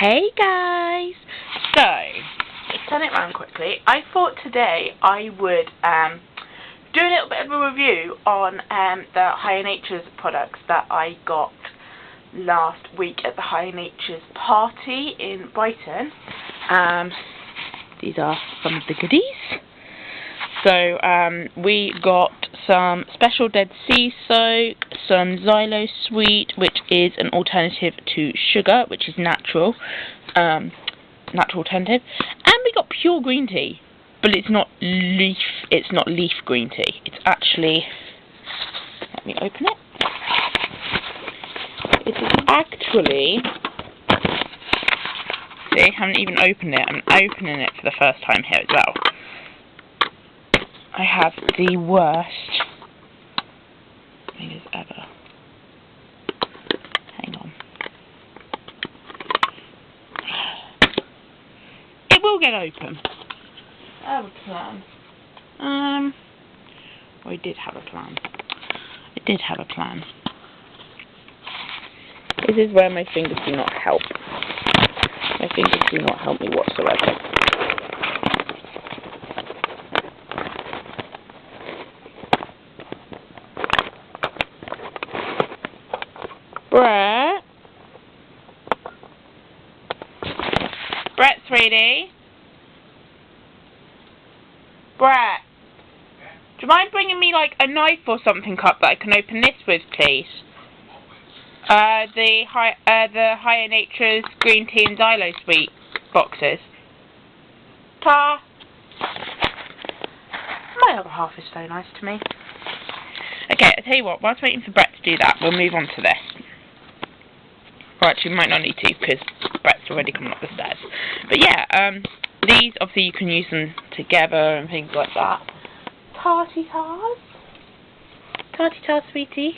Hey guys! So, let's turn it around quickly. I thought today I would do a little bit of a review on the Higher Natures products that I got last week at the Higher Natures party in Brighton. These are some of the goodies. So, we got some Special Dead Sea Soak, some Xylo Sweet, which is an alternative to sugar, which is natural alternative, and we got pure green tea, but it's not leaf green tea. It's actually, let me open it. It is actually, see, I haven't even opened it. I'm opening it for the first time here as well. I have the worst fingers ever. Hang on. It will get open. I have a plan. I did have a plan. This is where my fingers do not help. My fingers do not help me whatsoever. Brett, sweetie. Brett, do you mind bringing me like a knife or something up that I can open this with, please? The Higher Natures Green Tea and Xylo Sweet boxes. Ta. My other half is so nice to me. Okay, I'll tell you what, whilst waiting for Brett to do that, we'll move on to this. Or actually, we might not need to, because Brett's already coming up the stairs. But yeah, these, obviously, you can use them together and things like that. Tarty tars. Tarty tars, sweetie.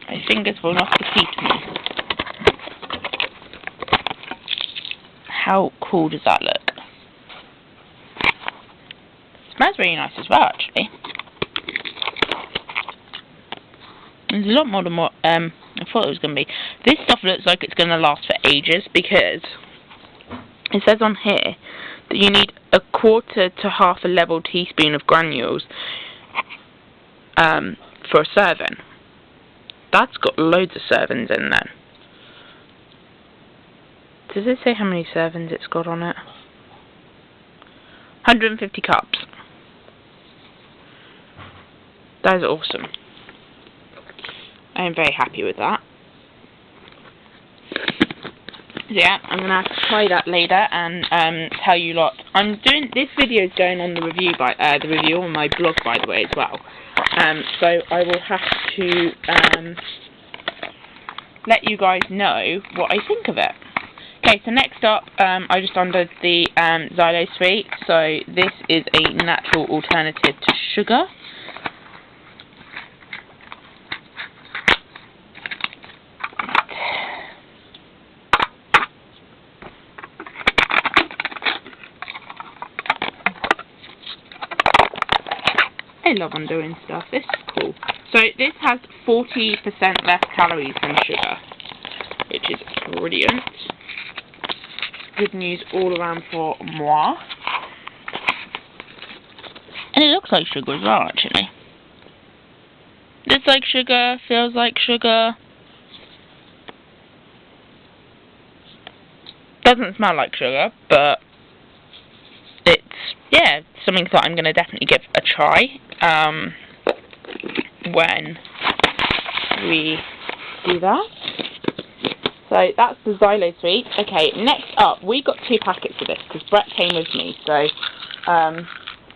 My fingers will not defeat me. How cool does that look? Smells really nice as well, actually. There's a lot more than what I thought it was going to be. This stuff looks like it's going to last for ages because it says on here that you need 1/4 to 1/2 a level teaspoon of granules for a serving. That's got loads of servings in there. Does it say how many servings it's got on it? 150 cups. That is awesome. I am very happy with that. So yeah, I'm gonna have to try that later and tell you lot. I'm doing this video is going on the review on my blog, by the way, as well. So I will have to let you guys know what I think of it. Okay, so next up, I just ordered the Xylo Sweet. So this is a natural alternative to sugar. I love undoing stuff. This is cool. So this has 40% less calories than sugar, which is brilliant. Good news all around for moi. And it looks like sugar as well, actually. Looks like sugar, feels like sugar. Doesn't smell like sugar, but it's, yeah, something that I'm going to definitely give a try when we do that. So that's the Xylo Sweet. Okay, next up, we got 2 packets of this because Brett came with me. So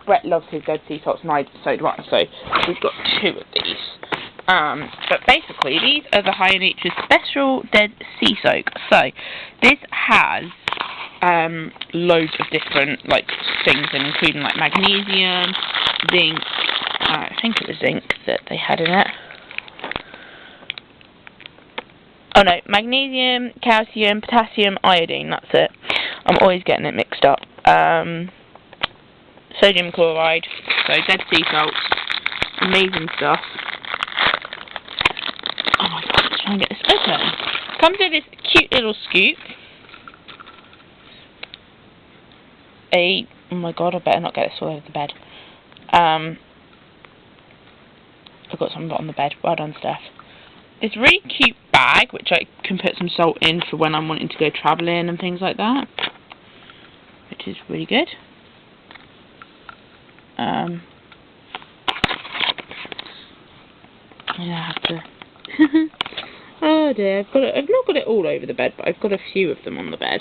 Brett loves his Dead Sea Salts and so do I. So we've got 2 of these. But basically, these are the Higher Natures Special Dead Sea Soak. So this has loads of different like things, including like magnesium, zinc. I think it was zinc that they had in it. Oh no, magnesium, calcium, potassium, iodine, that's it. I'm always getting it mixed up. Sodium chloride, so Dead Sea Salts, amazing stuff. Oh my god, let's try and get this open. Comes with this cute little scoop. Oh my god, I better not get this all over the bed. I've got some on the bed. Well done, Steph. This really cute bag, which I can put some salt in for when I'm wanting to go travelling and things like that, which is really good. Yeah, I have to. Oh dear, I've not got it all over the bed, but I've got a few of them on the bed.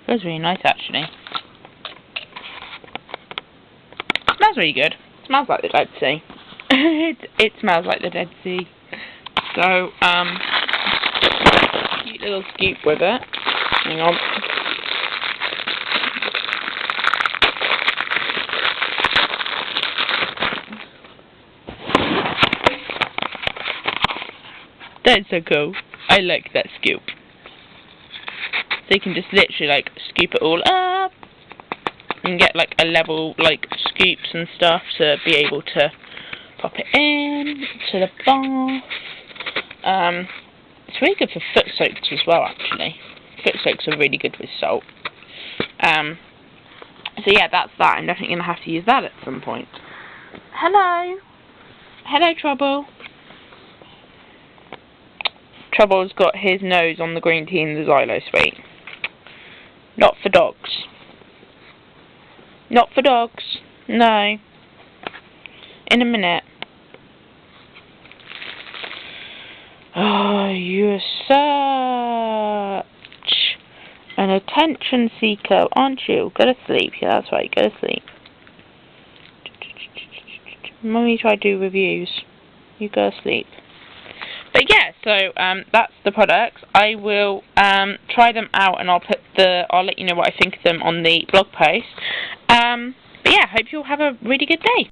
Feels really nice, actually. Smells really good. Smells like the Dead Sea. it smells like the Dead Sea. So, cute little scoop with it. Hang on. That's so cool. I like that scoop. So you can just literally like scoop it all up and get like a level like scoops and stuff to be able to pop it in to the bath. It's really good for foot soaks as well, actually. Foot soaks are really good with salt. So yeah, that's that. I'm definitely going to have to use that at some point. Hello. Hello, Trouble. Trouble's got his nose on the green tea and the Xylo Sweet. Not for dogs. Not for dogs. No. In a minute. Oh, you're such an attention seeker, aren't you? Go to sleep. Yeah, that's right. Go to sleep. Mummy tried to do reviews. You go to sleep. But yeah, so that's the products. I will try them out, and I'll let you know what I think of them on the blog post. But yeah, hope you'll have a really good day.